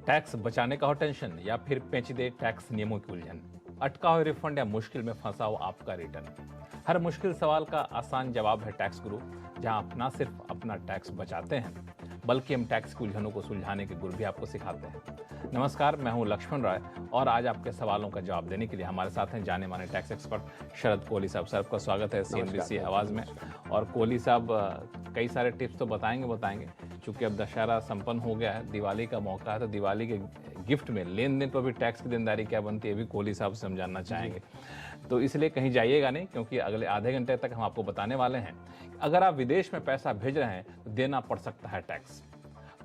Tax बचाने का हो टेंशन या फिर पेचीदे टैक्स नियमों की उलझन, अटका हुआ रिफंड या मुश्किल में फंसा हो आपका रिटर्न। हर मुश्किल सवाल का आसान जवाब है टैक्स गुरु, जहां आप न सिर्फ अपना टैक्स बचाते हैं बल्कि हम टैक्स की उलझनों को सुलझाने के गुर भी आपको सिखाते हैं। नमस्कार, मैं हूं लक्ष्मण राय और आज आपके सवालों का जवाब देने के लिए हमारे साथ हैं जाने माने टैक्स एक्सपर्ट शरद कोहली साहब। सर, आपका स्वागत है CNBC आवाज में। और कोहली साहब कई सारे टिप्स तो बताएंगे चूंकि अब दशहरा संपन्न हो गया है, दिवाली का मौका है, तो दिवाली के गिफ्ट में लेन देन पर भी टैक्स की देनदारी क्या बनती है, ये भी कोहली साहब से हम जानना चाहेंगे। तो इसलिए कहीं जाइएगा नहीं, क्योंकि अगले आधे घंटे तक हम आपको बताने वाले हैं अगर आप विदेश में पैसा भेज रहे हैं तो देना पड़ सकता है टैक्स।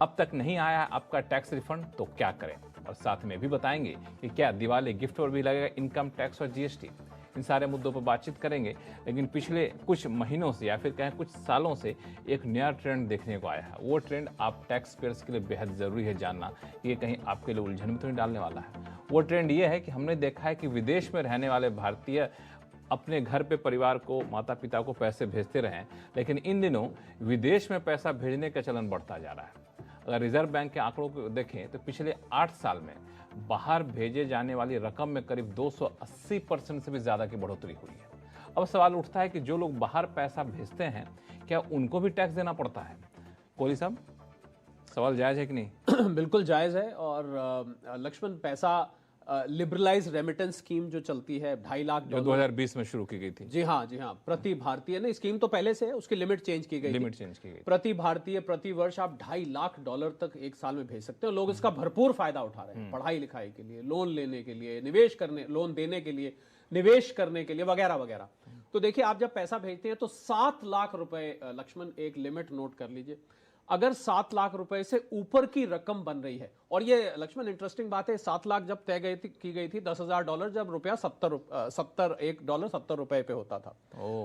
अब तक नहीं आया आपका टैक्स रिफंड तो क्या करें, और साथ में भी बताएंगे कि क्या दिवाली गिफ्ट पर भी लगेगा इनकम टैक्स और GST। इन सारे मुद्दों पर बातचीत करेंगे। लेकिन पिछले कुछ महीनों से या फिर कहें कुछ सालों से एक नया ट्रेंड देखने को आया है। वो ट्रेंड आप टैक्स पेयर्स के लिए बेहद जरूरी है जानना, ये कहीं आपके लिए उलझन में तो नहीं डालने वाला है। वो ट्रेंड ये है कि हमने देखा है कि विदेश में रहने वाले भारतीय अपने घर पे परिवार को, माता पिता को पैसे भेजते रहे, लेकिन इन दिनों विदेश में पैसा भेजने का चलन बढ़ता जा रहा है। अगर रिजर्व बैंक के आंकड़ों को देखें तो पिछले 8 साल में बाहर भेजे जाने वाली रकम में करीब 280% से भी ज्यादा की बढ़ोतरी हुई है। अब सवाल उठता है कि जो लोग बाहर पैसा भेजते हैं क्या उनको भी टैक्स देना पड़ता है? कोहली साहब, सवाल जायज है कि नहीं? बिल्कुल जायज है। और लक्ष्मण, पैसा लिबरलाइज रेमिटेंस स्कीम जो चलती है 2.5 लाख जो 2020 में शुरू की गई थी। जी हाँ, प्रति भारतीय ने, स्कीम तो पहले से है, उसकी लिमिट चेंज की गई। प्रति भारतीय प्रति वर्ष आप $2.5 लाख तक एक साल में भेज सकते हो। लोग इसका भरपूर फायदा उठा रहे हैं, पढ़ाई लिखाई के लिए, लोन लेने के लिए, निवेश करने, लोन देने के लिए, निवेश करने के लिए, वगैरह वगैरह। तो देखिए, आप जब पैसा भेजते हैं तो 7 लाख रुपए, लक्ष्मण एक लिमिट नोट कर लीजिए। अगर 7 लाख रुपए से ऊपर की रकम बन रही है, और ये लक्ष्मण इंटरेस्टिंग बात है, 7 लाख जब तय की गई थी $10,000 जब रुपया $1 पे होता था,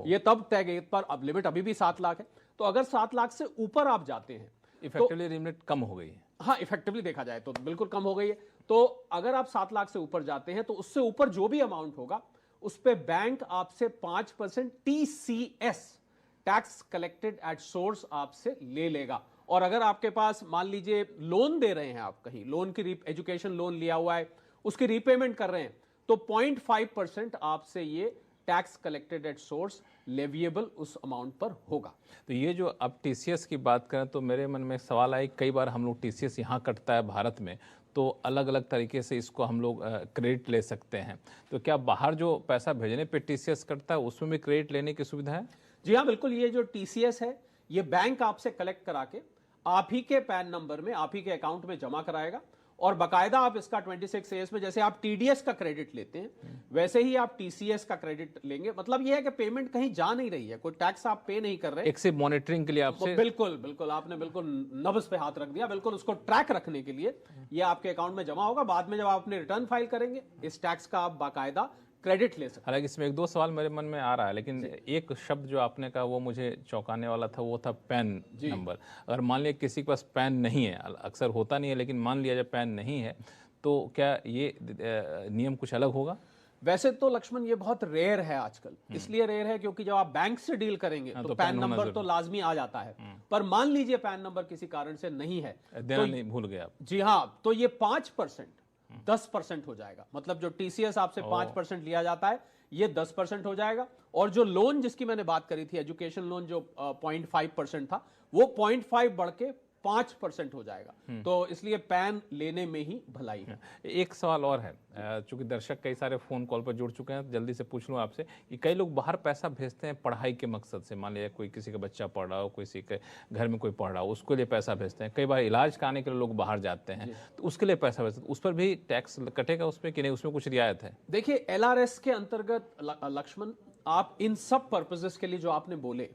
ये तब तय गई, पर अब लिमिट अभी भी 7 लाख है। तो अगर 7 लाख से ऊपर आप जाते हैं, इफेक्टिवली लिमिट कम हो गई है। हाँ, इफेक्टिवली देखा जाए तो बिल्कुल कम हो गई है। तो अगर आप 7 लाख से ऊपर जाते हैं तो उससे ऊपर जो भी अमाउंट होगा उस पर बैंक आपसे 5% TCS, tax collected at source, आपसे ले लेगा। और अगर आपके पास, मान लीजिए लोन दे रहे हैं, आप कहीं लोन की एजुकेशन लोन लिया हुआ है, उसकी रीपेमेंट कर रहे हैं, तो 0.5% आपसे ये tax collected at source leviable उस अमाउंट पर होगा। तो ये जो अब TCS की बात करें तो मेरे मन में सवाल आया, कई बार हम लोग TCS यहाँ कटता है भारत में, तो अलग अलग तरीके से इसको हम लोग क्रेडिट ले सकते हैं। तो क्या बाहर जो पैसा भेजने पे TCS कटता है उसमें भी क्रेडिट लेने की सुविधा है? जी हाँ, बिल्कुल। ये जो TCS है, ये बैंक आपसे कलेक्ट करा के आप ही के पैन नंबर में, आप ही के अकाउंट में जमा कराएगा, और बाकायदा आप इसका 26A में, जैसे आप TDS का क्रेडिट लेते हैं वैसे ही आप TCS का क्रेडिट लेंगे। मतलब यह है कि पेमेंट कहीं जा नहीं रही है, कोई टैक्स आप पे नहीं कर रहे, एक सिर्फ मॉनिटरिंग के लिए आपसे। बिल्कुल आपने बिल्कुल नब्ज पे हाथ रख दिया। बिल्कुल उसको ट्रैक रखने के लिए ये आपके अकाउंट में जमा होगा। बाद में जब आप अपने रिटर्न फाइल करेंगे, इस टैक्स का आप बाकायदा क्रेडिट ले सकते। हालांकि इसमें 1-2 सवाल मेरे मन में आ रहा है, लेकिन एक शब्द जो आपने कहा वो मुझे चौंकाने वाला था, वो था पैन नंबर। अगर मान लिया किसी के पास पैन नहीं है, अक्सर होता नहीं है, लेकिन मान लिया जब पैन नहीं है तो क्या ये नियम कुछ अलग होगा? वैसे तो लक्ष्मण ये बहुत रेयर है आजकल। इसलिए रेयर है क्योंकि जब आप बैंक से डील करेंगे तो पैन नंबर तो लाजमी आ जाता है। पर मान लीजिए पैन नंबर किसी कारण से नहीं है, देना नहीं, भूल गया। जी हाँ, तो ये 5% 10% हो जाएगा। मतलब जो TCS आपसे 5% लिया जाता है, ये 10% हो जाएगा। और जो लोन जिसकी मैंने बात करी थी, एजुकेशन लोन, जो 0.5% था, वो 0.5 बढ़ के 5% हो जाएगा। तो इसलिए पैन लेने में ही भलाई है। एक सवाल और है, चूंकि दर्शक कई सारे फोन कॉल पर जुड़ चुके हैं, जल्दी से पूछ लूं आपसे कि कई लोग बाहर पैसा भेजते हैं पढ़ाई के मकसद से। मान लिया कोई किसी का बच्चा पढ़ रहा हो, किसी के घर में कोई पढ़ रहा हो, उसके लिए पैसा भेजते हैं। कई बार इलाज कराने के लिए लोग बाहर जाते हैं, तो उसके लिए पैसा भेजते हैं। उस पर भी टैक्स कटेगा उसमें कि नहीं, उसमें कुछ रियायत है? देखिए, LRS के अंतर्गत लक्ष्मण, आप इन सब पर्पसेस के लिए जो आपने बोले,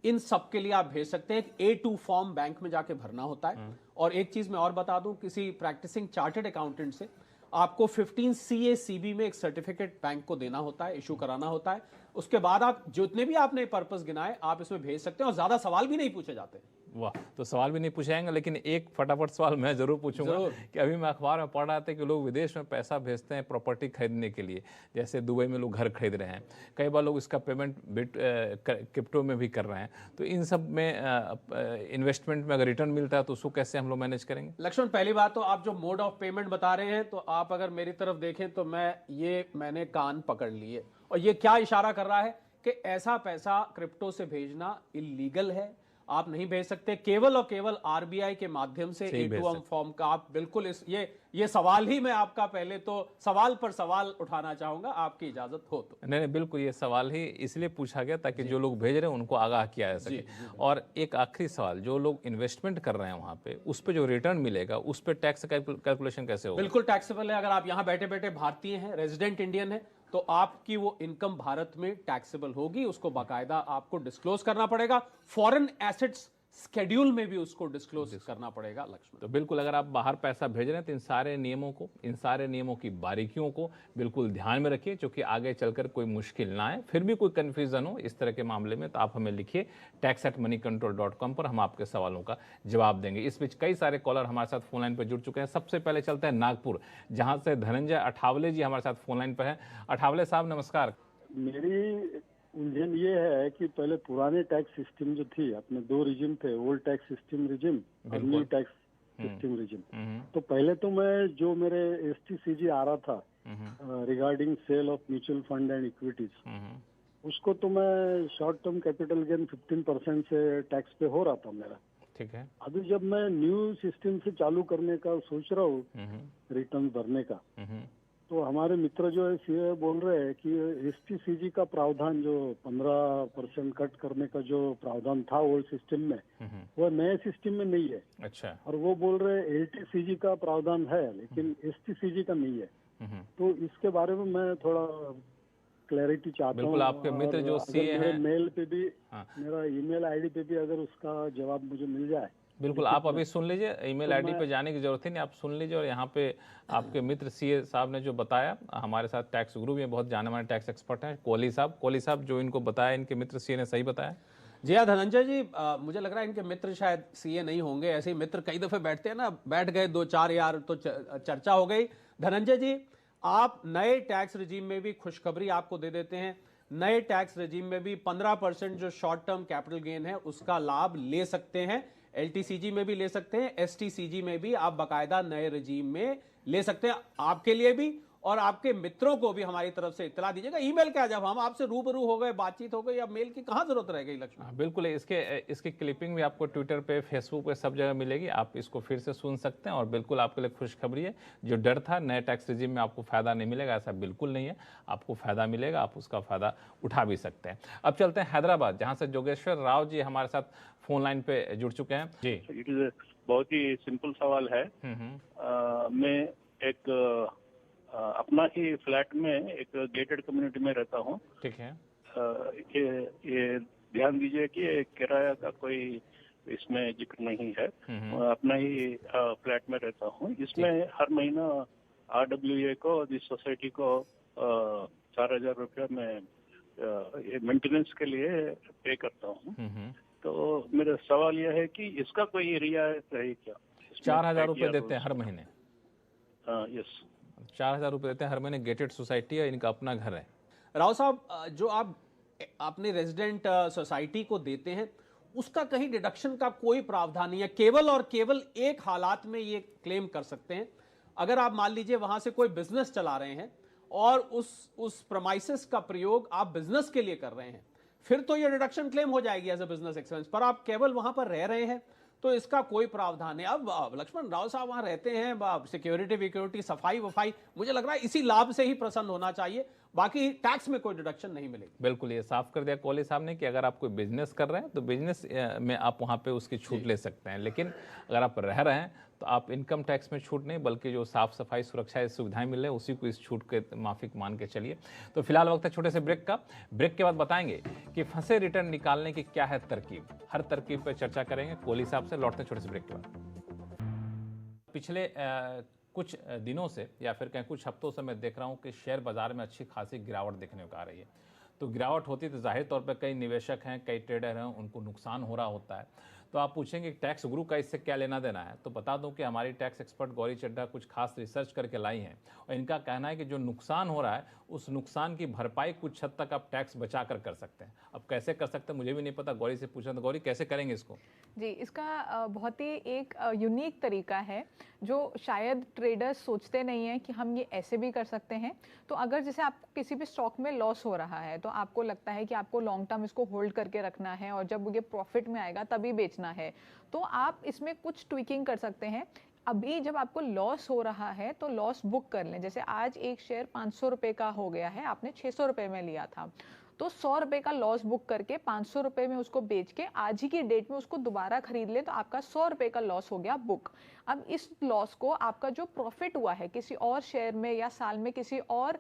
इन सब के लिए आप भेज सकते हैं। एक A2 फॉर्म बैंक में जाके भरना होता है। और एक चीज मैं और बता दूं, किसी प्रैक्टिसिंग चार्टर्ड अकाउंटेंट से आपको 15 CA-CB में एक सर्टिफिकेट बैंक को देना होता है, इशू कराना होता है। उसके बाद आप जितने भी आपने पर्पस गिनाए, आप इसमें भेज सकते हैं और ज्यादा सवाल भी नहीं पूछे जाते। वाह, तो सवाल भी नहीं पूछाएंगे, लेकिन एक फटाफट सवाल मैं जरूर पूछूंगा कि अभी मैं अखबार में पढ़ रहा था कि लोग विदेश में पैसा भेजते हैं प्रॉपर्टी खरीदने के लिए, जैसे दुबई में लोग घर खरीद रहे हैं, कई बार लोग इसका पेमेंट क्रिप्टो में भी कर रहे हैं, तो इन सब में इन्वेस्टमेंट में अगर रिटर्न मिलता है तो उसको कैसे हम लोग मैनेज करेंगे? लक्ष्मण, पहली बात तो आप जो मोड ऑफ पेमेंट बता रहे हैं, तो आप अगर मेरी तरफ देखें तो मैंने कान पकड़ लिए, और ये क्या इशारा कर रहा है कि ऐसा पैसा क्रिप्टो से भेजना इलीगल है, आप नहीं भेज सकते। केवल और केवल आरबीआई के माध्यम से A2M फॉर्म का आप बिल्कुल ये सवाल ही मैं आपका पहले तो सवाल पर सवाल उठाना चाहूंगा, आपकी इजाजत हो तो। नहीं, बिल्कुल, ये सवाल ही इसलिए पूछा गया ताकि जो लोग भेज रहे हैं उनको आगाह किया जा सके। और एक आखिरी सवाल, जो लोग इन्वेस्टमेंट कर रहे हैं वहां पे, उस पे जो रिटर्न मिलेगा उस पे टैक्स कैलकुलेशन कैसे होगा? बिल्कुल टैक्सेबल है। अगर आप यहाँ बैठे बैठे भारतीय हैं, रेजिडेंट इंडियन है, तो आपकी वो इनकम भारत में टैक्सेबल होगी, उसको बाकायदा आपको डिस्क्लोज करना पड़ेगा। फॉरेन एसेट्स स्केड्यूल में भी उसको डिस्क्लोज करना पड़ेगा। लक्ष्मण, तो बिल्कुल, अगर आप बाहर पैसा भेज रहे हैं तो इन सारे नियमों की बारीकियों को बिल्कुल ध्यान में रखिए, क्योंकि आगे चलकर कोई मुश्किल ना आए। फिर भी कोई कंफ्यूजन हो इस तरह के मामले में तो आप हमें लिखिए tax@moneycontrol.com पर, हम आपके सवालों का जवाब देंगे। इस बीच कई सारे कॉलर हमारे साथ फोन लाइन पर जुड़ चुके हैं। सबसे पहले चलते हैं नागपुर, जहां से धनंजय अठावले जी हमारे साथ फोन लाइन पर है। अठावले साहब नमस्कार। मेरी उलझन ये है कि पहले पुराने टैक्स सिस्टम जो थी, अपने दो रिजिम थे, ओल्ड टैक्स सिस्टम रिजिम और न्यू टैक्स सिस्टम रिजिम। तो पहले तो मैं जो मेरे STCG आ रहा था regarding sale of mutual fund and equities, उसको तो मैं शॉर्ट टर्म कैपिटल गेन 15% से टैक्स पे हो रहा था मेरा। ठीक है। अभी जब मैं न्यू सिस्टम से चालू करने का सोच रहा हूँ रिटर्न भरने का, तो हमारे मित्र जो है सीए बोल रहे हैं कि STCG का प्रावधान जो 15% कट करने का जो प्रावधान था ओल्ड सिस्टम में, वो नए सिस्टम में नहीं है। अच्छा। और वो बोल रहे हैं LTCG का प्रावधान है लेकिन STCG का नहीं है। तो इसके बारे में मैं थोड़ा क्लैरिटी चाहता हूँ। बिल्कुल, आपके मित्र जो सीए हैं, मेल पे भी मेरा ईमेल आईडी पे भी अगर उसका जवाब मुझे मिल जाए। बिल्कुल, आप अभी सुन लीजिए, ईमेल आईडी पे जाने की जरूरत ही नहीं, आप सुन लीजिए। और यहाँ पे आपके मित्र सीए साहब ने जो बताया, हमारे साथ टैक्स गुरु में बहुत जाने माने टैक्स एक्सपर्ट हैं, कोहली साहब जो इनको बताया, इनके मित्र सीए ने सही बताया। जी हाँ धनंजय जी, मुझे लग रहा है इनके मित्र शायद सीए नहीं होंगे। ऐसे ही मित्र कई दफे बैठते हैं ना, बैठ गए 2-4 यार तो चर्चा हो गई। धनंजय जी, आप नए टैक्स रिजीम में भी खुशखबरी आपको दे देते हैं। नए टैक्स रिजीम में भी 15% जो शॉर्ट टर्म कैपिटल गेन है उसका लाभ ले सकते हैं। LTCG में भी ले सकते हैं, STCG में भी आप बाकायदा नए रिजीम में ले सकते हैं। आपके लिए भी और आपके मित्रों को भी हमारी तरफ से इत्तला दीजिएगा। ईमेल क्या, जब हम आपसे रूबरू हो गए, बातचीत हो गई, अब मेल की कहां जरूरत रह गई लक्ष्मण? बिल्कुल, इसकी क्लिपिंग भी आपको ट्विटर पे, फेसबुक पे, सब जगह मिलेगी, आप इसको फिर से सुन सकते हैं। और बिल्कुल आपके लिए खुशखबरी है, जो डर था नए टैक्स रिजीम में आपको फायदा नहीं मिलेगा, ऐसा बिल्कुल नहीं है, आपको फायदा मिलेगा, आप उसका फायदा उठा भी सकते हैं। अब चलते हैं हैदराबाद, जहां से जोगेश्वर राव जी हमारे साथ फोन लाइन पे जुड़ चुके हैं। जी, इट इज बहुत ही सिंपल सवाल है। मैं एक अपना ही फ्लैट में एक गेटेड कम्युनिटी में रहता हूँ। ठीक है। ये ध्यान दीजिए कि किराया का कोई इसमें जिक्र नहीं है। अपना ही फ्लैट में रहता हूँ। इसमें हर महीना RWA को, इस सोसाइटी को 4,000 रुपया में मेंटेनेंस के लिए पे करता हूँ। तो मेरा सवाल यह है कि इसका कोई रियायत है क्या? 4,000 रुपये देते हैं हर महीने? यस, 4,000 रुपये देते हैं हर महीने। गेटेड सोसाइटी है, इनका अपना घर है। राव साहब, जो आप अपने रेजिडेंट सोसाइटी को देते हैं उसका कहीं डिडक्शन का कोई प्रावधान नहीं है। केवल और केवल एक हालात में ये क्लेम कर सकते हैं, अगर आप मान लीजिए वहां से कोई बिजनेस चला रहे हैं और उस प्रमाइसेस का प्रयोग आप बिजनेस के लिए कर रहे हैं, फिर तो ये डिडक्शन क्लेम हो जाएगी एज ए बिजनेस एक्सपेंस। पर आप केवल वहां पर रह रहे हैं तो इसका कोई प्रावधान है। अब लक्ष्मण, राव साहब वहां रहते हैं, सिक्योरिटी विक्योरिटी, सफाई वफाई, मुझे लग रहा है इसी लाभ से ही प्रसन्न होना चाहिए, बाकी टैक्स में कोई डिडक्शन नहीं मिलेगी। बिल्कुल, ये साफ कर दिया कोहली साहब ने कि अगर आप कोई बिजनेस कर रहे हैं तो बिजनेस में आप वहां पे उसकी छूट ले सकते हैं, लेकिन अगर आप रह रहे हैं तो आप इनकम टैक्स में छूट नहीं, बल्कि जो साफ सफाई, सुरक्षा, सुविधाएं मिल रही है उसी को इस छूट के माफिक मान के चलिए। तो फिलहाल वक्त है छोटे से ब्रेक का। ब्रेक के बाद बताएंगे कि फंसे रिटर्न निकालने की क्या है तरकीब। हर तरकीब पर चर्चा करेंगे कोहली साहब से। लौटते छोटे से ब्रेक के बाद। पिछले कुछ दिनों से या फिर कहीं कुछ हफ्तों से मैं देख रहा हूं कि शेयर बाजार में अच्छी खासी गिरावट देखने को आ रही है। तो गिरावट होती तो जाहिर तौर पर कई निवेशक हैं, कई ट्रेडर हैं, उनको नुकसान हो रहा होता है। तो आप पूछेंगे टैक्स गुरु का इससे क्या लेना देना है, तो बता दूं कि हमारी टैक्स एक्सपर्ट गौरी चड्ढा कुछ खास रिसर्च करके लाई हैं और इनका कहना है कि जो नुकसान हो रहा है उस नुकसान की भरपाई कुछ हद तक आप टैक्स बचा कर सकते हैं। अब कैसे कर सकते हैं मुझे भी नहीं पता, गौरी से पूछना। तो गौरी कैसे करेंगे इसको? जी, इसका बहुत ही एक यूनिक तरीका है जो शायद ट्रेडर्स सोचते नहीं हैं कि हम ये ऐसे भी कर सकते हैं। तो अगर जैसे आपको किसी भी स्टॉक में लॉस हो रहा है तो आपको लगता है कि आपको लॉन्ग टर्म इसको होल्ड करके रखना है और जब ये प्रॉफिट में आएगा तभी बेचना है, तो आप इसमें कुछ ट्विकिंग कर सकते हैं। अभी जब आपको लॉस हो रहा है तो लॉस बुक कर लें। जैसे आज एक शेयर 500 रुपये का हो गया है, आपने 600 रुपये में लिया था, तो 100 रुपये का लॉस बुक करके 500 रुपये में उसको बेच के आज ही की डेट में उसको दोबारा खरीद ले तो आपका 100 रुपये का लॉस हो गया बुक। अब इस लॉस को आपका जो प्रॉफिट हुआ है किसी और शेयर में या साल में किसी और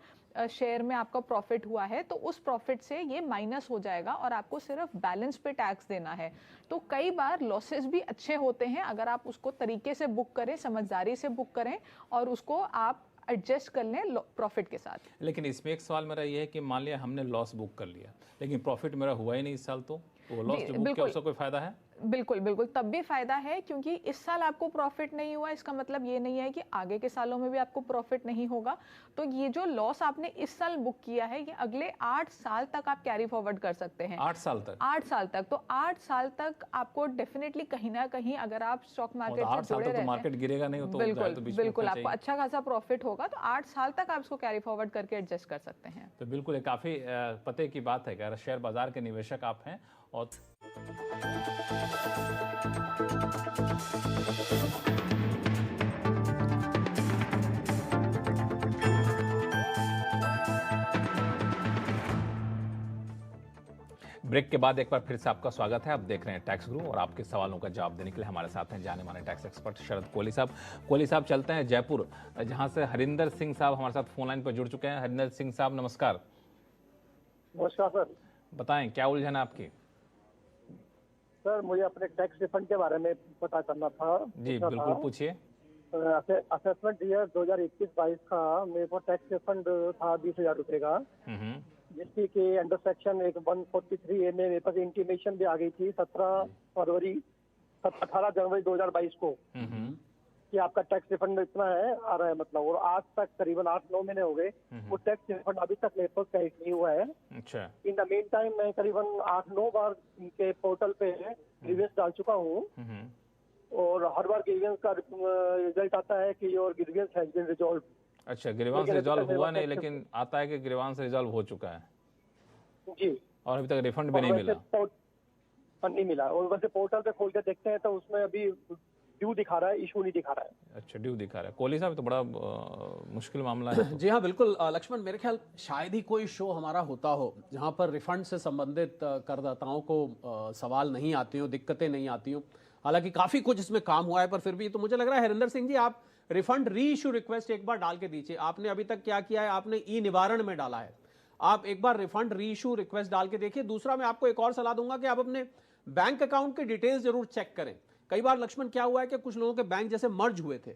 शेयर में आपका प्रॉफिट हुआ है तो उस प्रॉफिट से ये माइनस हो जाएगा और आपको सिर्फ बैलेंस पे टैक्स देना है। तो कई बार लॉसेस भी अच्छे होते हैं अगर आप उसको तरीके से बुक करें, समझदारी से बुक करें और उसको आप एडजस्ट कर लें प्रॉफिट के साथ। लेकिन इसमें एक सवाल मेरा ये है कि मान लिया हमने लॉस बुक कर लिया लेकिन प्रॉफिट मेरा हुआ ही नहीं इस साल, तो वो लॉस जो बुक किया उसका कोई फायदा है? बिल्कुल बिल्कुल, तब भी फायदा है क्योंकि इस साल आपको प्रॉफिट नहीं हुआ इसका मतलब ये नहीं है कि आगे के सालों में भी आपको प्रॉफिट नहीं होगा। तो ये जो लॉस आपने इस साल बुक किया है ये अगले 8 साल तक आप कैरी फॉरवर्ड कर सकते हैं। 8 साल तक? 8 साल तक। तो 8 साल तक आपको डेफिनेटली कहीं ना कहीं अगर आप स्टॉक मार्केट से जुड़े रहते हैं, मार्केट गिरेगा नहीं तो बिल्कुल आपको अच्छा खासा प्रॉफिट होगा। तो 8 साल तक आप इसको कैरी फॉरवर्ड करके एडजस्ट कर सकते हैं। तो बिल्कुल काफी पते की बात है कि अगर शेयर बाजार के निवेशक आप हैं और ब्रेक के बाद एक बार फिर से आपका स्वागत है। आप देख रहे हैं टैक्स गुरु और आपके सवालों का जवाब देने के लिए हमारे साथ हैं जाने माने टैक्स एक्सपर्ट शरद कोहली साहब। कोहली साहब चलते हैं जयपुर, जहां से हरिंदर सिंह साहब हमारे साथ फोन लाइन पर जुड़ चुके हैं। हरिंदर सिंह साहब नमस्कार। नमस्कार सर। बताएं क्या उलझन है आपकी? सर मुझे अपने टैक्स रिफंड के बारे में पता करना था। जी बिल्कुल पूछिए। असेसमेंट ईयर 2021-22 का मेरे को टैक्स रिफंड था 20,000 रुपए का, जिसकी कि अंडर सेक्शन 143A में मेरे पास इंटीमेशन भी आ गई थी 18 जनवरी 2022 को कि आपका टैक्स रिफंड इतना है आ रहा है मतलब, और आज तक करीबन 8-9 महीने हो गए वो टैक्स रिफंड अभी तक मेरे पास क्रेडिट नहीं हुआ है। अच्छा। इन द मेन टाइम मैं करीबन 8-9 बार इनके पोर्टल पे ग्रीवेंस डाल चुका हूँ और हर बार ग्रीवेंस का रिजल्ट आता है कि your grievance has been resolve. अच्छा, ग्रीवेंस रिजॉल्व हुआ नहीं लेकिन आता है कि ग्रीवेंस रिजॉल्व हो चुका है जी, और अभी तक रिफंड भी नहीं मिला। नहीं मिला। और वैसे पोर्टल पे खोल के देखते हैं तो उसमें अभी ड्यू दिखा रहा है, इशू नहीं दिखा रहा है। अच्छा, ड्यू दिखा रहा है। कोहली साहब तो बड़ा मुश्किल मामला है। जी हाँ बिल्कुल लक्ष्मण, मेरे ख्याल शायद ही कोई शो हमारा होता हो जहाँ पर रिफंड से संबंधित करदाताओं को सवाल नहीं आते हो, दिक्कतें नहीं आती हो। हालांकि काफी कुछ इसमें काम हुआ है पर फिर भी तो मुझे लग रहा है हरिंदर सिंह जी आप रिफंड री इशू रिक्वेस्ट एक बार डाल के दीजिए। आपने अभी तक क्या किया है, आपने ई निवारण में डाला है, आप एक बार रिफंड री इशू रिक्वेस्ट डाल के देखिए। दूसरा मैं आपको एक और सलाह दूंगा कि आप अपने बैंक अकाउंट के डिटेल्स जरूर चेक करें। कई बार लक्ष्मण क्या हुआ है कि कुछ लोगों के बैंक जैसे मर्ज हुए थे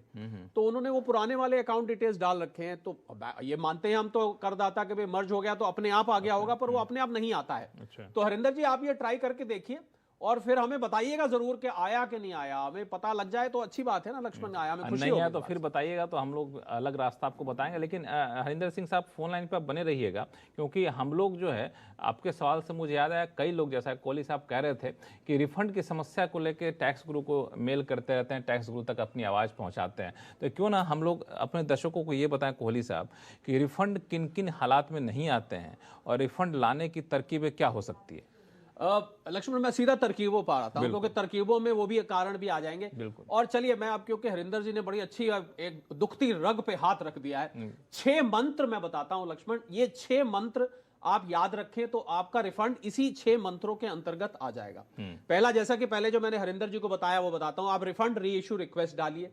तो उन्होंने वो पुराने वाले अकाउंट डिटेल्स डाल रखे हैं, तो ये मानते हैं हम तो करदाता के मर्ज हो गया तो अपने आप आ गया होगा, पर वो अपने आप नहीं आता है। तो हरिंदर जी आप ये ट्राई करके देखिए और फिर हमें बताइएगा जरूर कि आया कि नहीं आया। हमें पता लग जाए तो अच्छी बात है ना लक्ष्मण, आया हमें खुशी नहीं आया तो फिर बताइएगा तो हम लोग अलग रास्ता आपको बताएंगे। लेकिन हरिंदर सिंह साहब फोन लाइन पर बने रहिएगा क्योंकि हम लोग जो है आपके सवाल से मुझे याद आया कई लोग जैसा कोहली साहब कह रहे थे कि रिफंड की समस्या को लेकर टैक्स गुरु को मेल करते रहते हैं, टैक्स गुरु तक अपनी आवाज़ पहुँचाते हैं। तो क्यों ना हम लोग अपने दर्शकों को ये बताएं कोहली साहब कि रिफंड किन किन हालात में नहीं आते हैं और रिफंड लाने की तरकीबें क्या हो सकती है। लक्ष्मण मैं सीधा तरकीबों पर आता हूं क्योंकि तरकीबों में वो भी एक कारण भी आ जाएंगे। और चलिए मैं आप क्योंकि हरिंदर जी ने बड़ी अच्छी एक दुखती रग पे हाथ रख दिया है, 6 मंत्र मैं बताता हूं लक्ष्मण, ये 6 मंत्र आप याद रखें तो आपका रिफंड इसी 6 मंत्रों के अंतर्गत आ जाएगा। पहला, जैसा कि पहले जो मैंने हरिंदर जी को बताया वो बताता हूं, आप रिफंड री इशू रिक्वेस्ट डालिए।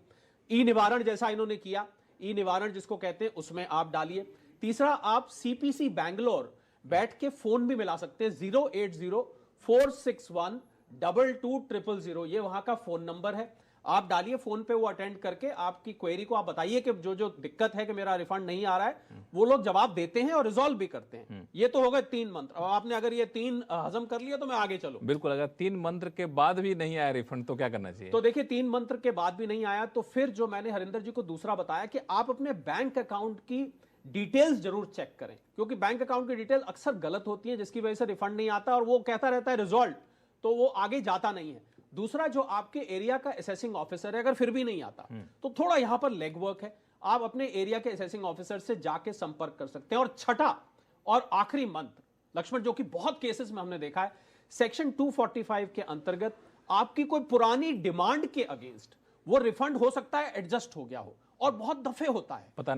ई निवारण जैसा इन्होंने किया, ई निवारण जिसको कहते हैं उसमें आप डालिए। तीसरा, आप सीपीसी बैंगलोर बैठ के फोन भी मिला सकते हैं, 080-461-2200, ये वहां का फोन नंबर है। आप डालिए फोन पे, वो अटेंड करके आपकी क्वेरी को आप बताइए कि जो जो दिक्कत है कि मेरा रिफंड नहीं आ रहा है, वो लोग जवाब देते हैं और रिजॉल्व भी करते हैं। ये तो हो गए 3 मंत्र। अब आपने अगर ये 3 हजम कर लिया तो मैं आगे चलूं। बिल्कुल, अगर 3 मंत्र के बाद भी नहीं आया रिफंड तो क्या करना चाहिए? तो देखिए 3 मंत्र के बाद भी नहीं आया तो फिर जो मैंने हरिंदर जी को दूसरा बताया कि आप अपने बैंक अकाउंट की डिटेल्स जरूर चेक करें, क्योंकि बैंक अकाउंट की डिटेल अक्सर गलत होती है, जिसकी वजह से रिफंड नहीं आता और वो कहता रहता है रिजॉल्व, तो वो आगे जाता नहीं है। दूसरा, जो आपके एरिया का असेसिंग ऑफिसर है, अगर फिर भी नहीं आता तो थोड़ा यहां पर लेग वर्क है, आप अपने एरिया के असेसिंग ऑफिसर से जाके संपर्क कर सकते हैं। और छठा और आखिरी मंत्र लक्ष्मण, जो कि बहुत केसेस में हमने देखा है, सेक्शन 245 के अंतर्गत आपकी कोई पुरानी डिमांड के अगेंस्ट वो रिफंड हो सकता है एडजस्ट हो गया हो, और बहुत दफे होता है, पता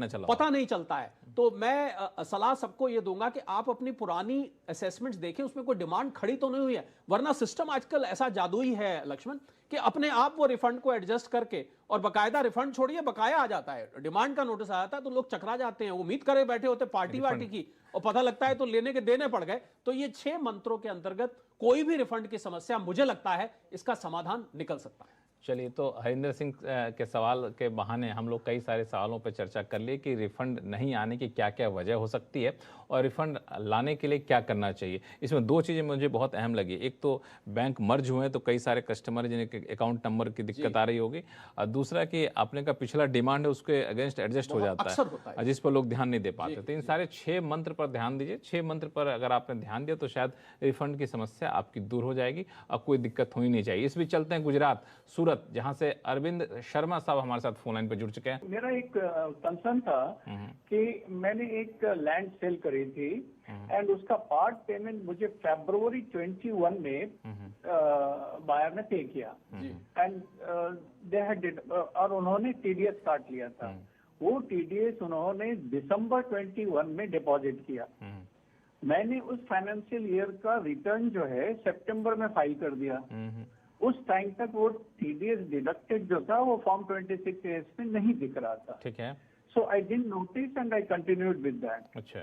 नहीं चलता है। तो मैं सलाह सबको ये दूंगा कि आप अपनी पुरानी असेसमेंट्स देखें, उसमें कोई डिमांड खड़ी तो नहीं हुई है, वरना सिस्टम आजकल ऐसा जादुई है लक्ष्मण कि अपने आप वो रिफंड को एडजस्ट करके, और बकायदा रिफंड छोड़िए बकाया आ जाता है, डिमांड का नोटिस आ जाता है, तो लोग चकरा जाते हैं, उम्मीद करे बैठे होते पार्टी वार्टी की, और पता लगता है तो लेने के देने पड़ गए। तो ये 6 मंत्रों के अंतर्गत कोई भी रिफंड की समस्या, मुझे लगता है इसका समाधान निकल सकता है। चलिए, तो हरिंदर सिंह के सवाल के बहाने हम लोग कई सारे सवालों पर चर्चा कर लिए कि रिफंड नहीं आने की क्या क्या वजह हो सकती है और रिफंड लाने के लिए क्या करना चाहिए। इसमें 2 चीज़ें मुझे बहुत अहम लगी। एक तो बैंक मर्ज हुए तो कई सारे कस्टमर जिन्हें अकाउंट नंबर की दिक्कत आ रही होगी, और दूसरा कि आपने का पिछला डिमांड है उसके अगेंस्ट एडजस्ट हो जाता है, जिस पर लोग ध्यान नहीं दे पाते। तो इन सारे 6 मंत्र पर ध्यान दीजिए। 6 मंत्र पर अगर आपने ध्यान दिया तो शायद रिफंड की समस्या आपकी दूर हो जाएगी और कोई दिक्कत होनी नहीं चाहिए। इस बीच चलते हैं गुजरात, सूरत, जहां से अरविंद शर्मा साहब हमारे साथ फोन लाइन पर जुड़ चुके हैं। मेरा एक कंसर्न था कि मैंने एक लैंड सेल करी थी एंड उसका पार्ट पेमेंट मुझे फरवरी 21 में बायर ने पे किया एंड दे हैड, और उन्होंने टीडीएस काट लिया था। वो टीडीएस उन्होंने दिसंबर 21 में डिपॉजिट किया। मैंने उस फाइनेंशियल ईयर का रिटर्न जो है सितंबर में फाइल कर दिया। उस टाइम तक वो टीडीएस डिडक्टेड जो था वो फॉर्म 26A में नहीं दिख रहा था। ठीक है। So I didn't notice and I continued with that. अच्छा,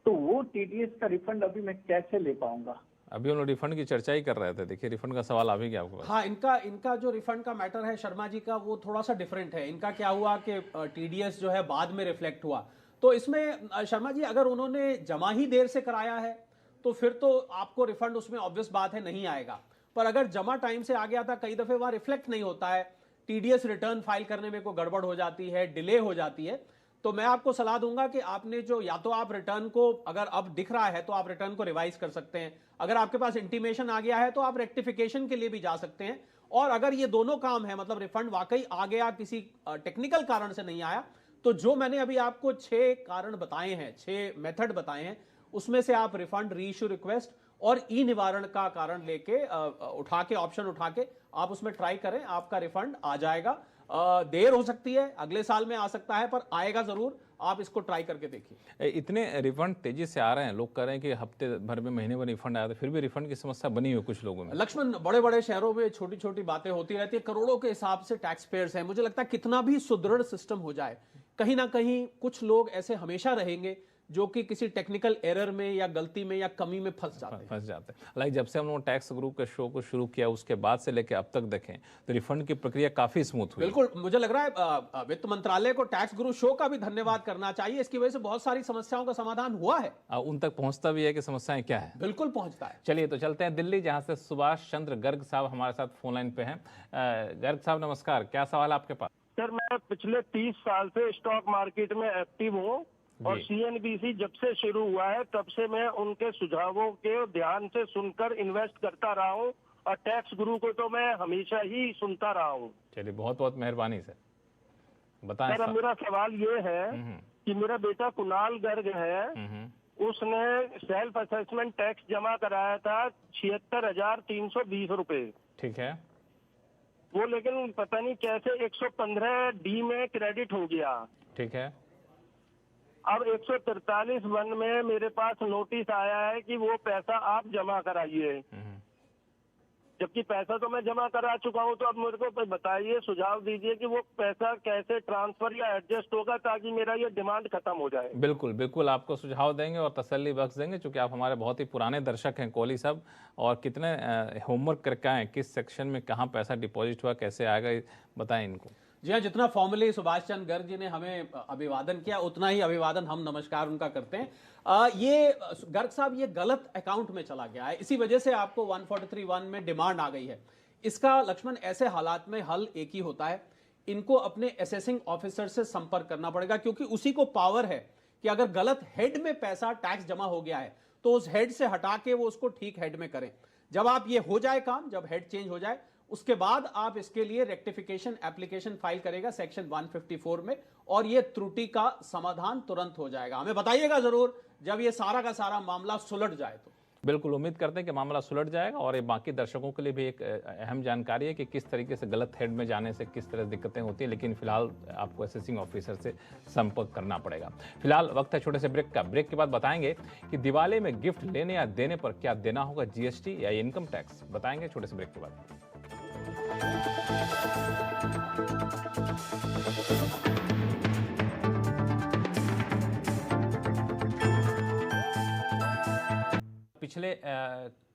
तो वो टीडीएस का रिफंड अभी मैं कैसे ले पाऊंगा? अभी हम लोग रिफंड की चर्चा ही कर रहे थे। देखिए, रिफंड का सवाल आ भी गया आपको। हाँ, इनका जो रिफंड का मैटर है शर्मा जी का, वो थोड़ा सा डिफरेंट है। इनका क्या हुआ कि टीडीएस जो है बाद में रिफ्लेक्ट हुआ। तो इसमें शर्मा जी, अगर उन्होंने जमा ही देर से कराया है तो फिर तो आपको रिफंड उसमें ऑब्वियस बात है नहीं आएगा। पर अगर जमा टाइम से आ गया था, कई दफे वहां रिफ्लेक्ट नहीं होता है, टीडीएस रिटर्न फाइल करने में कोई गड़बड़ हो जाती है, डिले हो जाती है, तो मैं आपको सलाह दूंगा कि आपने जो, या तो आप रिटर्न को, अगर अब दिख रहा है तो आप रिटर्न को रिवाइज कर सकते हैं, अगर आपके पास इंटीमेशन आ गया है तो आप रेक्टिफिकेशन के लिए भी जा सकते हैं, और अगर ये दोनों काम है, मतलब रिफंड वाकई आ गया, किसी टेक्निकल कारण से नहीं आया, तो जो मैंने अभी आपको 6 कारण बताए हैं, 6 मेथड बताए हैं, उसमें से आप रिफंड, री इश्यू रिक्वेस्ट और ई निवारण का कारण लेके उठा के, ऑप्शन उठा के आप उसमें ट्राई करें, आपका रिफंड आ जाएगा। देर हो सकती है, अगले साल में आ सकता है, पर आएगा जरूर। आप इसको ट्राई करके देखिए। इतने रिफंड तेजी से आ रहे हैं, लोग कह रहे हैं कि हफ्ते भर में, महीने में रिफंड आया, तो फिर भी रिफंड की समस्या बनी हुई कुछ लोगों में। लक्ष्मण, बड़े बड़े शहरों में छोटी छोटी बातें होती रहती है, करोड़ों के हिसाब से टैक्स पेयर्स हैं। मुझे लगता है कितना भी सुदृढ़ सिस्टम हो जाए, कहीं ना कहीं कुछ लोग ऐसे हमेशा रहेंगे जो कि किसी टेक्निकल एरर में या गलती में या कमी में फंस जाते हैं। लाइक जब से हम लोग टैक्स गुरु के शो को शुरू किया, उसके बाद से लेकर अब तक देखें तो रिफंड की प्रक्रिया काफी स्मूथ हुई। बिल्कुल, मुझे लग रहा है वित्त मंत्रालय को टैक्स गुरु शो का भी धन्यवाद करना चाहिए। इसकी वजह से बहुत सारी समस्याओं का समाधान हुआ है। उन तक पहुंचता भी है कि समस्याएं क्या है। बिल्कुल पहुंचता है। चलिए, तो चलते हैं दिल्ली, जहां से सुभाष चंद्र गर्ग साहब हमारे साथ फोन लाइन पे हैं। गर्ग साहब नमस्कार, क्या सवाल आपके पास? सर, मैं पिछले 30 साल से स्टॉक मार्केट में एक्टिव हूँ और सीएनबीसी जब से शुरू हुआ है तब से मैं उनके सुझावों के ध्यान से सुनकर इन्वेस्ट करता रहा हूँ, और टैक्स गुरु को तो मैं हमेशा ही सुनता रहा हूँ। चलिए, बहुत बहुत मेहरबानी सर, बताएं। सर, मेरा सवाल ये है कि मेरा बेटा कुणाल गर्ग है, उसने सेल्फ असेसमेंट टैक्स जमा कराया था 76,320 रुपए। ठीक है। वो लेकिन पता नहीं कैसे 115D में क्रेडिट हो गया। ठीक है। अब 143(1) में मेरे पास नोटिस आया है कि वो पैसा आप जमा कराइए। जबकि पैसा तो मैं जमा करा चुका हूँ। तो अब मेरे को बताइए, सुझाव दीजिए कि वो पैसा कैसे ट्रांसफर या एडजस्ट होगा ताकि मेरा ये डिमांड खत्म हो जाए। बिल्कुल बिल्कुल आपको सुझाव देंगे और तसल्ली बख्श देंगे, क्योंकि आप हमारे बहुत ही पुराने दर्शक हैं कोहली साहब, और कितने होमवर्क करके आए, किस सेक्शन में कहाँ पैसा डिपॉजिट हुआ, कैसे आएगा, बताएं इनको। जी हाँ, जितना फॉर्मली सुभाष चंद्र गर्ग जी ने हमें अभिवादन किया, उतना ही अभिवादन हम नमस्कार उनका करते हैं। ये गर्ग साहब, ये गलत अकाउंट में चला गया है, इसी वजह से आपको 143(1) में डिमांड आ गई है। इसका लक्ष्मण ऐसे हालात में हल एक ही होता है, इनको अपने असेसिंग ऑफिसर से संपर्क करना पड़ेगा, क्योंकि उसी को पावर है कि अगर गलत हेड में पैसा टैक्स जमा हो गया है तो उस हेड से हटा के वो उसको ठीक हेड में करें। जब आप ये हो जाए काम, जब हेड चेंज हो जाए, उसके बाद आप इसके लिए रेक्टिफिकेशन एप्लीकेशन फाइल करेगा सेक्शन 154 में, और ये त्रुटि का समाधान तुरंत हो जाएगा। हमें बताइएगा जरूर जब ये सारा का सारा मामला सुलझ जाए तो। बिल्कुल उम्मीद करते हैं कि मामला सुलझ जाएगा, और ये बाकी दर्शकों के लिए भी एक अहम जानकारी है कि किस तरीके से गलत हेड में जाने से किस तरह दिक्कतें होती है। लेकिन फिलहाल आपको असेसिंग ऑफिसर से संपर्क करना पड़ेगा। फिलहाल वक्त है छोटे से ब्रेक का। ब्रेक के बाद बताएंगे कि दिवाली में गिफ्ट लेने या देने पर क्या देना होगा, जीएसटी या इनकम टैक्स, बताएंगे छोटे से ब्रेक के बाद। पिछले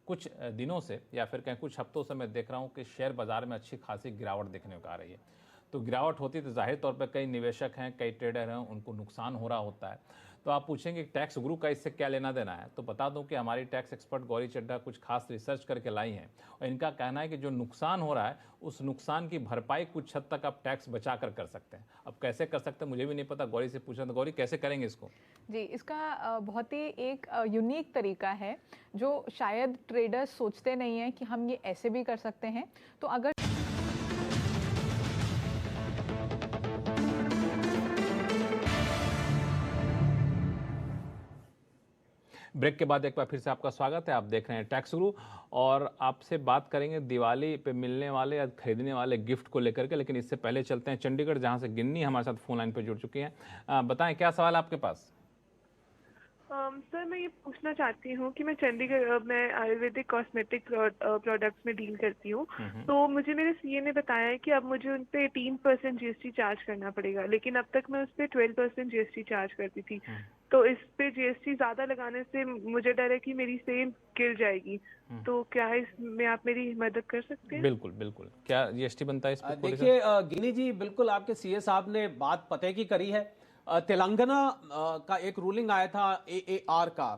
कुछ दिनों से या फिर कहीं कुछ हफ्तों से मैं देख रहा हूं कि शेयर बाजार में अच्छी खासी गिरावट देखने को आ रही है। तो गिरावट होती तो जाहिर तौर पर कई निवेशक हैं, कई ट्रेडर हैं, उनको नुकसान हो रहा होता है। तो आप पूछेंगे टैक्स गुरु का इससे क्या लेना देना है, तो बता दूं कि हमारी टैक्स एक्सपर्ट गौरी चड्ढा कुछ खास रिसर्च करके लाई हैं, और इनका कहना है कि जो नुकसान हो रहा है उस नुकसान की भरपाई कुछ हद तक आप टैक्स बचा कर सकते हैं। अब कैसे कर सकते हैं मुझे भी नहीं पता, गौरी से पूछना। तो गौरी, कैसे करेंगे इसको? जी, इसका बहुत ही एक यूनिक तरीका है जो शायद ट्रेडर्स सोचते नहीं हैं कि हम ये ऐसे भी कर सकते हैं। तो अगर ब्रेक के बाद एक बार फिर से आपका स्वागत है। आप देख रहे हैं टैक्स गुरु, और आपसे बात करेंगे दिवाली पे मिलने वाले या खरीदने वाले गिफ्ट को लेकर के। लेकिन इससे पहले चलते हैं चंडीगढ़, जहां से गिन्नी हमारे साथ फोन लाइन पे जुड़ चुकी हैं। बताएं क्या सवाल है आपके पास? सर, मैं ये पूछना चाहती हूँ कि मैं चंडीगढ़ में आयुर्वेदिक कॉस्मेटिक प्रोडक्ट्स में डील करती हूँ। तो मुझे मेरे सीए ने बताया है कि अब मुझे उन पे 18% जीएसटी चार्ज करना पड़ेगा, लेकिन अब तक मैं उस पर 12% जीएसटी चार्ज करती थी। तो इस पे जीएसटी ज्यादा लगाने से मुझे डर है कि मेरी सेल गिर जाएगी। तो क्या इसमें आप मेरी मदद कर सकते हैं? बिल्कुल बिल्कुल, क्या जीएसटी बनता है इस पे? देखिए गिनी जी, बिल्कुल आपके सीए साहब ने बात पते की करी है। तेलंगाना का एक रूलिंग आया था एएआर का,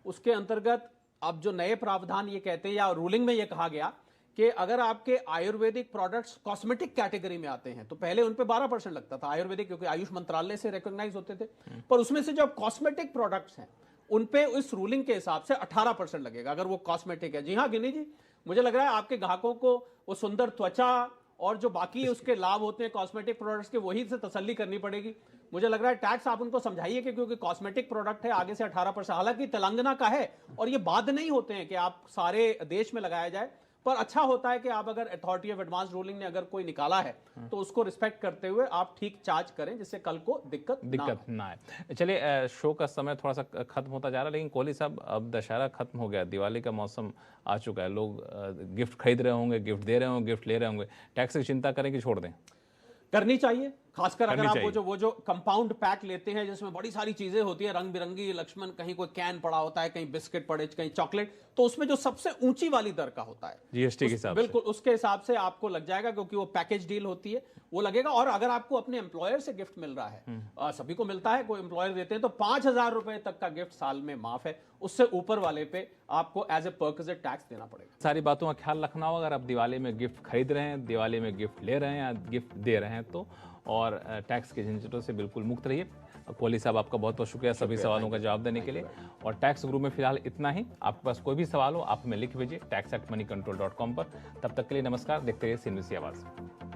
उसके अंतर्गत अब जो नए प्रावधान ये कहते हैं, या रूलिंग में ये कहा गया कि अगर आपके आयुर्वेदिक प्रोडक्ट्स कॉस्मेटिक कैटेगरी में आते हैं तो पहले उन पे 12% लगता था आयुर्वेदिक, क्योंकि आयुष मंत्रालय से रिकॉग्नाइज होते थे। पर उसमें से जो कॉस्मेटिक प्रोडक्ट्स हैं उन पे इस रूलिंग के हिसाब से 18% लगेगा अगर वो कॉस्मेटिक है। जी हाँ गिनी जी, मुझे लग रहा है आपके ग्राहकों को वो सुंदर त्वचा और जो बाकी उसके लाभ होते हैं कॉस्मेटिक प्रोडक्ट्स के, वही से तसल्ली करनी पड़ेगी। मुझे लग रहा है टैक्स आप उनको समझाइए कि क्योंकि कॉस्मेटिक प्रोडक्ट है आगे से 18%, हालांकि तेलंगाना का है और ये बाध्य नहीं होते हैं कि आप सारे देश में लगाया जाए, पर अच्छा होता है कि आप अगर अथॉरिटी ऑफ एडवांस रूलिंग ने अगर कोई निकाला है तो उसको रिस्पेक्ट करते हुए आप ठीक चार्ज करें, जिससे कल को दिक्कत ना आए। चलिए, शो का समय थोड़ा सा खत्म होता जा रहा है, लेकिन कोहली साहब अब दशहरा खत्म हो गया, दिवाली का मौसम आ चुका है, लोग गिफ्ट खरीद रहे होंगे, गिफ्ट दे रहे होंगे, गिफ्ट ले रहे होंगे। टैक्स की चिंता करें कि छोड़ दें? करनी चाहिए, खासकर अगर आप वो जो कंपाउंड पैक लेते हैं जिसमें बड़ी सारी चीजें होती है रंग बिरंगी, लक्ष्मण, कहीं कोई कैन पड़ा होता है, कहीं बिस्किट पड़े, कहीं चॉकलेट, तो उसमें जो सबसे ऊंची वाली दर का होता है जीएसटी के हिसाब से, बिल्कुल उसके हिसाब से आपको लग जाएगा, क्योंकि वो पैकेज डील होती है, वो लगेगा। और अगर आपको अपने एम्प्लॉयर से गिफ्ट मिल रहा है, सभी को मिलता है, कोई एम्प्लॉयर देते हैं, तो 5,000 रुपए तक का गिफ्ट साल में माफ है, उससे ऊपर वाले पे आपको एज ए परक्विजिट टैक्स देना पड़ेगा। सारी बातों का ख्याल रखना होगा अगर आप दिवाली में गिफ्ट खरीद रहे हैं, दिवाली में गिफ्ट ले रहे हैं या गिफ्ट दे रहे हैं तो, और टैक्स के झंझटों से बिल्कुल मुक्त रहिए। कोहली साहब, आपका बहुत बहुत शुक्रिया सभी सवालों का जवाब देने के लिए। और टैक्स गुरु में फिलहाल इतना ही। आपके पास कोई भी सवाल हो आप हमें लिख भेजिए tax@moneycontrol.com पर। तब तक के लिए नमस्कार, देखते रहिए CNBC आवाज़।